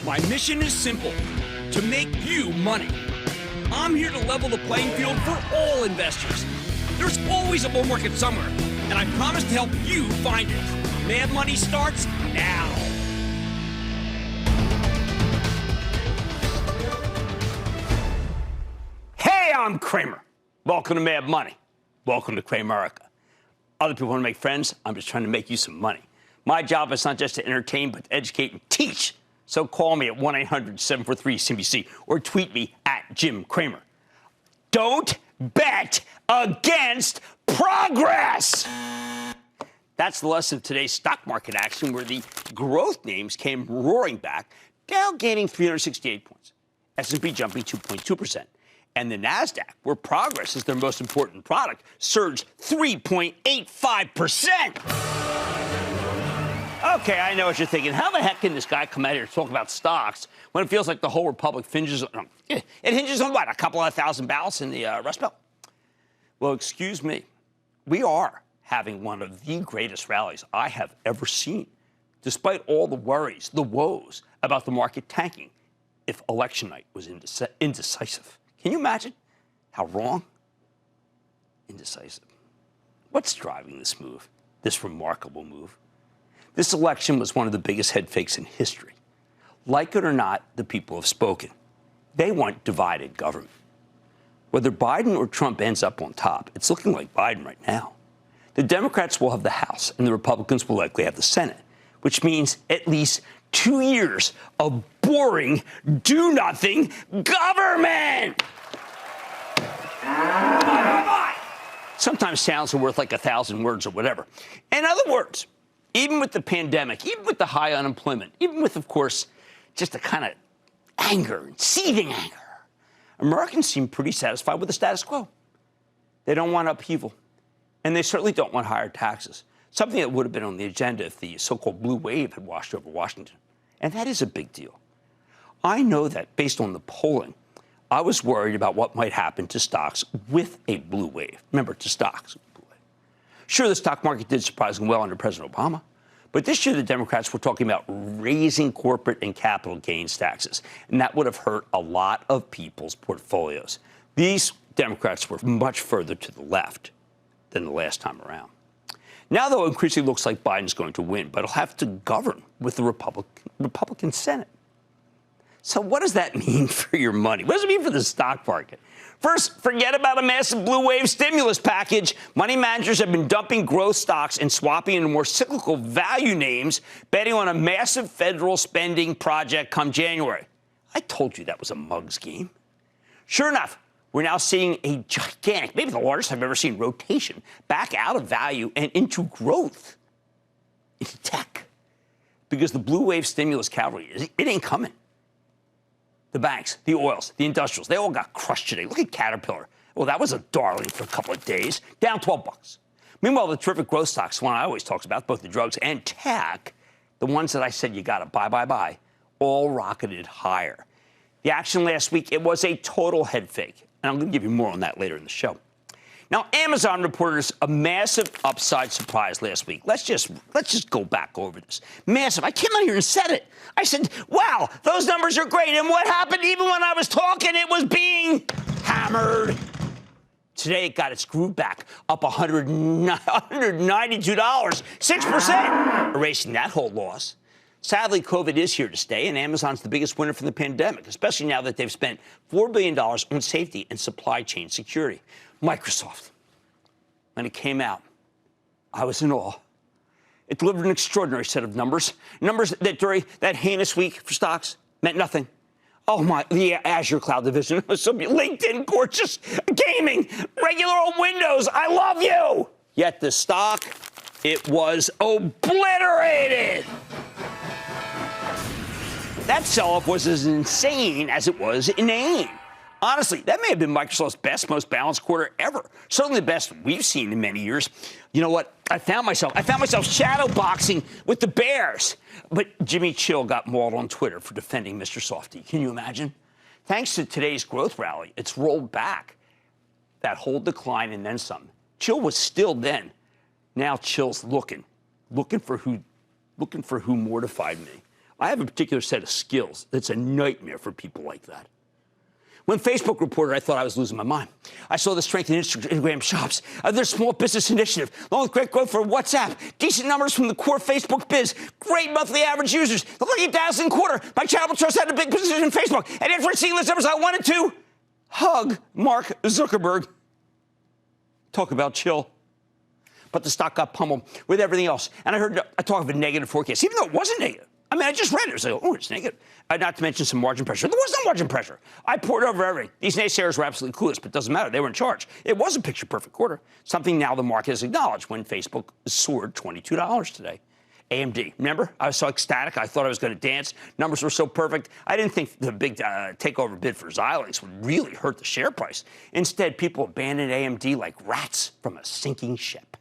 My mission is simple, to make you money. I'm here to level the playing field for all investors. There's always a bull market somewhere, and I promise to help you find it. Mad Money starts now. Hey, I'm Cramer. Welcome to Mad Money. Welcome to Cramerica. Other people want to make friends. I'm just trying to make you some money. My job is not just to entertain, but to educate and teach. So call me at 1-800-743-CNBC or tweet me at Jim Cramer. Don't bet against progress. That's the lesson of today's stock market action, where the growth names came roaring back, Dow gaining 368 points, S&P jumping 2.2%, and the NASDAQ, where progress is their most important product, surged 3.85%. Okay, I know what you're thinking. How the heck can this guy come out here to talk about stocks when it feels like the whole republic hinges on, it hinges on what, a couple of thousand ballots in the Rust Belt? Well, excuse me. We are having one of the greatest rallies I have ever seen, despite all the worries, the woes about the market tanking if election night was indecisive. Can you imagine how wrong? Indecisive. What's driving this move, this remarkable move? This election was one of the biggest head fakes in history. Like it or not, the people have spoken. They want divided government. Whether Biden or Trump ends up on top, it's looking like Biden right now. The Democrats will have the House, and the Republicans will likely have the Senate, which means at least 2 years of boring, do-nothing government. Sometimes sounds are worth like 1,000 words or whatever. In other words, even with the pandemic, even with the high unemployment, even with, of course, just a kind of anger, seething anger, Americans seem pretty satisfied with the status quo. They don't want upheaval, and they certainly don't want higher taxes, something that would have been on the agenda if the so-called blue wave had washed over Washington. And that is a big deal. I know that based on the polling, I was worried about what might happen to stocks with a blue wave. Remember, to stocks. Sure, the stock market did surprisingly well under President Obama, but this year the Democrats were talking about raising corporate and capital gains taxes, and that would have hurt a lot of people's portfolios. These Democrats were much further to the left than the last time around. Now, though, it increasingly looks like Biden's going to win, but he'll have to govern with the Republican Senate. So what does that mean for your money? What does it mean for the stock market? First, forget about a massive blue wave stimulus package. Money managers have been dumping growth stocks and swapping into more cyclical value names, betting on a massive federal spending project come January. I told you that was a mug's game. Sure enough, we're now seeing a gigantic, maybe the largest I've ever seen, rotation back out of value and into growth, into tech. Because the blue wave stimulus cavalry, it ain't coming. The banks, the oils, the industrials, they all got crushed today. Look at Caterpillar. Well, that was a darling for a couple of days, down 12 bucks. Meanwhile, the terrific growth stocks, one I always talk about, both the drugs and tech, the ones that I said you got to buy, all rocketed higher. The action last week, it was a total head fake. And I'm going to give you more on that later in the show. Now, Amazon reported a massive upside surprise last week. Let's just go back over this. Massive. I came out here and said it. I said, wow, those numbers are great. And what happened? Even when I was talking, it was being hammered. Today, it got its groove back, up $192, 6%, erasing that whole loss. Sadly, COVID is here to stay, and Amazon's the biggest winner from the pandemic, especially now that they've spent $4 billion on safety and supply chain security. Microsoft, when it came out, I was in awe. It delivered an extraordinary set of numbers that during that heinous week for stocks meant nothing. Oh, my, the Azure cloud division was so LinkedIn, gorgeous, gaming, regular old Windows, I love you. Yet the stock, it was obliterated. That sell-off was as insane as it was inane. Honestly, that may have been Microsoft's best, most balanced quarter ever. Certainly the best we've seen in many years. You know what? I found myself shadow boxing with the Bears. But Jimmy Chill got mauled on Twitter for defending Mr. Softy. Can you imagine? Thanks to today's growth rally, it's rolled back that whole decline and then some. Chill was still then. Now Chill's looking for who mortified me. I have a particular set of skills that's a nightmare for people like that. When Facebook reported, I thought I was losing my mind. I saw the strength in Instagram shops, their small business initiative, along with great growth for WhatsApp, decent numbers from the core Facebook biz, great monthly average users, look like 8,000 a quarter. My charitable trust had a big position in Facebook, and after seeing those numbers, I wanted to hug Mark Zuckerberg. Talk about chill. But the stock got pummeled with everything else. And I heard a talk of a negative forecast, even though it wasn't negative. I mean, I just read it. I was like, oh, it's negative. Not to mention some margin pressure. There was no margin pressure. I poured over everything. These naysayers were absolutely clueless, but it doesn't matter. They were in charge. It was a picture-perfect quarter, something now the market has acknowledged when Facebook soared $22 today. AMD, remember? I was so ecstatic. I thought I was going to dance. Numbers were so perfect. I didn't think the big takeover bid for Xilinx would really hurt the share price. Instead, people abandoned AMD like rats from a sinking ship.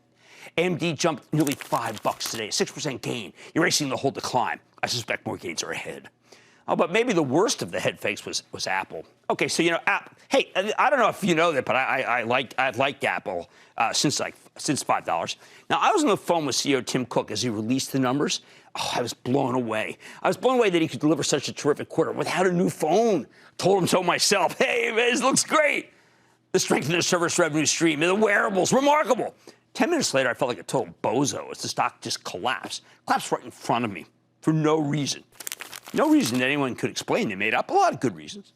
AMD jumped nearly $5 today, a 6% gain, erasing the whole decline. I suspect more gains are ahead. Oh, but maybe the worst of the head fakes was Apple. Okay, so, Apple. Hey, I don't know if you know that, but I've liked Apple since $5. Now, I was on the phone with CEO Tim Cook as he released the numbers. Oh, I was blown away. I was blown away that he could deliver such a terrific quarter without a new phone. Told him so myself. Hey, man, this looks great. The strength in the service revenue stream, the wearables, remarkable. 10 minutes later, I felt like a total bozo as the stock just collapsed. Collapsed right in front of me for no reason. No reason that anyone could explain. They made up a lot of good reasons.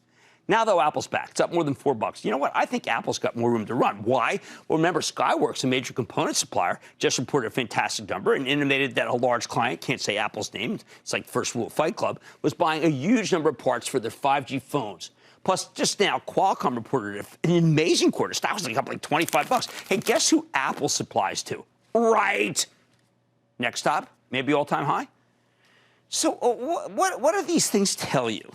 Now, though, Apple's back. It's up more than $4. You know what? I think Apple's got more room to run. Why? Well, remember, Skyworks, a major component supplier, just reported a fantastic number and intimated that a large client, can't say Apple's name, it's like first rule of Fight Club, was buying a huge number of parts for their 5G phones. Plus, just now, Qualcomm reported an amazing quarter. Stock was up like $25. Hey, guess who Apple supplies to? Right. Next stop, maybe all-time high. So what do these things tell you?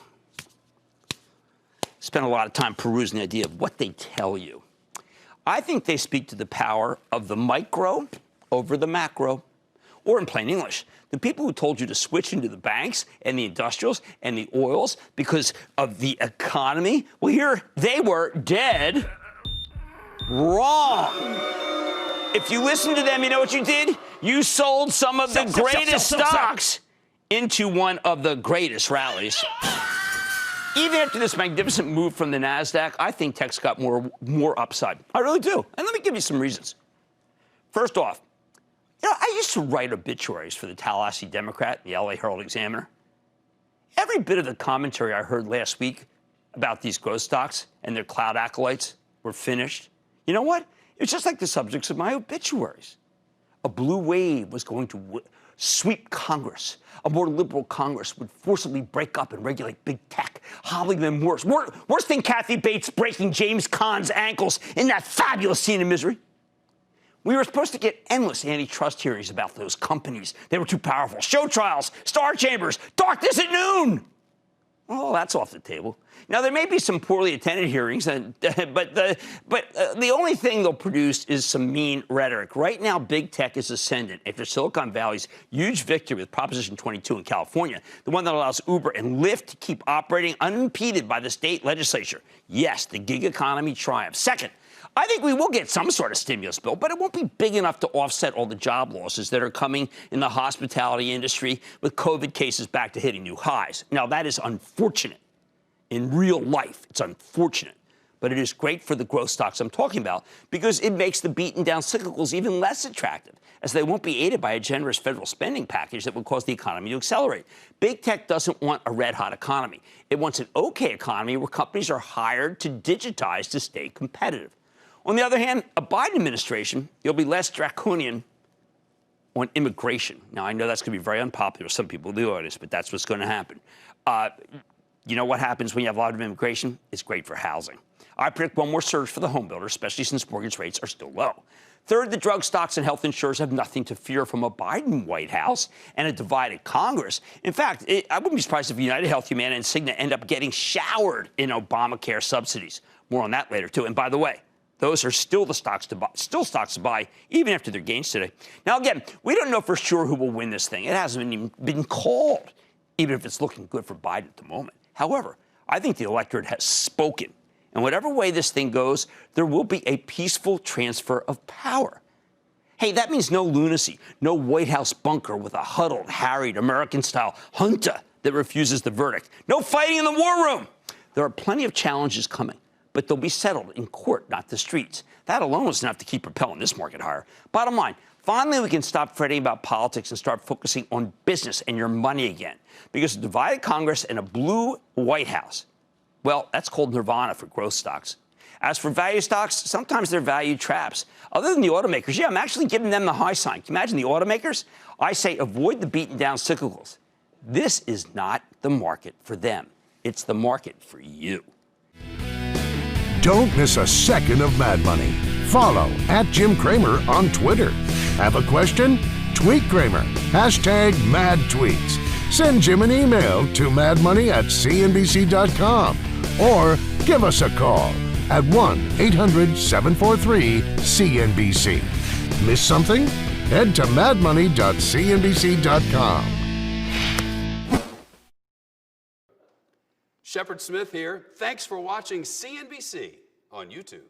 Spent a lot of time perusing the idea of what they tell you. I think they speak to the power of the micro over the macro. Or in plain English, the people who told you to switch into the banks and the industrials and the oils because of the economy, well, here they were dead wrong. If you listen to them, you know what you did? You sold some of the greatest stocks into one of the greatest rallies. Even after this magnificent move from the NASDAQ, I think tech's got more upside. I really do. And let me give you some reasons. First off, I used to write obituaries for the Tallahassee Democrat, the LA Herald Examiner. Every bit of the commentary I heard last week about these growth stocks and their cloud acolytes were finished. You know what? It was just like the subjects of my obituaries. A blue wave was going to sweep Congress. A more liberal Congress would forcibly break up and regulate big tech, hobbling them worse. Worse than Kathy Bates breaking James Caan's ankles in that fabulous scene of misery. We were supposed to get endless antitrust hearings about those companies. They were too powerful. Show trials, star chambers, darkness at noon. Well, that's off the table. Now, there may be some poorly attended hearings, but the only thing they'll produce is some mean rhetoric. Right now, big tech is ascendant after Silicon Valley's huge victory with Proposition 22 in California, the one that allows Uber and Lyft to keep operating unimpeded by the state legislature. Yes, the gig economy triumphs. Second, I think we will get some sort of stimulus bill, but it won't be big enough to offset all the job losses that are coming in the hospitality industry with COVID cases back to hitting new highs. Now, that is unfortunate. In real life, it's unfortunate. But it is great for the growth stocks I'm talking about because it makes the beaten down cyclicals even less attractive, as they won't be aided by a generous federal spending package that would cause the economy to accelerate. Big tech doesn't want a red-hot economy. It wants an okay economy where companies are hired to digitize to stay competitive. On the other hand, a Biden administration, you'll be less draconian on immigration. Now, I know that's going to be very unpopular with some people in the audience, but that's what's going to happen. You know what happens when you have a lot of immigration? It's great for housing. I predict one more surge for the home builder, especially since mortgage rates are still low. Third, the drug stocks and health insurers have nothing to fear from a Biden White House and a divided Congress. In fact, I wouldn't be surprised if United Health, Humana, and Cigna end up getting showered in Obamacare subsidies. More on that later, too. And by the way, those are still the stocks to buy, even after their gains today. Now, again, we don't know for sure who will win this thing. It hasn't even been called, even if it's looking good for Biden at the moment. However, I think the electorate has spoken. And whatever way this thing goes, there will be a peaceful transfer of power. Hey, that means no lunacy, no White House bunker with a huddled, harried, American-style junta that refuses the verdict. No fighting in the war room. There are plenty of challenges coming, but they'll be settled in court, not the streets. That alone is enough to keep propelling this market higher. Bottom line, finally we can stop fretting about politics and start focusing on business and your money again. Because a divided Congress and a blue White House, well, that's called nirvana for growth stocks. As for value stocks, sometimes they're value traps. Other than the automakers, yeah, I'm actually giving them the high sign. Can you imagine the automakers? I say avoid the beaten down cyclicals. This is not the market for them. It's the market for you. Don't miss a second of Mad Money. Follow @Jim Cramer on Twitter. Have a question? Tweet Cramer. #MadTweets. Send Jim an email to madmoney@cnbc.com or give us a call at 1-800-743-CNBC. Miss something? Head to madmoney.cnbc.com. Shepard Smith here. Thanks for watching CNBC on YouTube.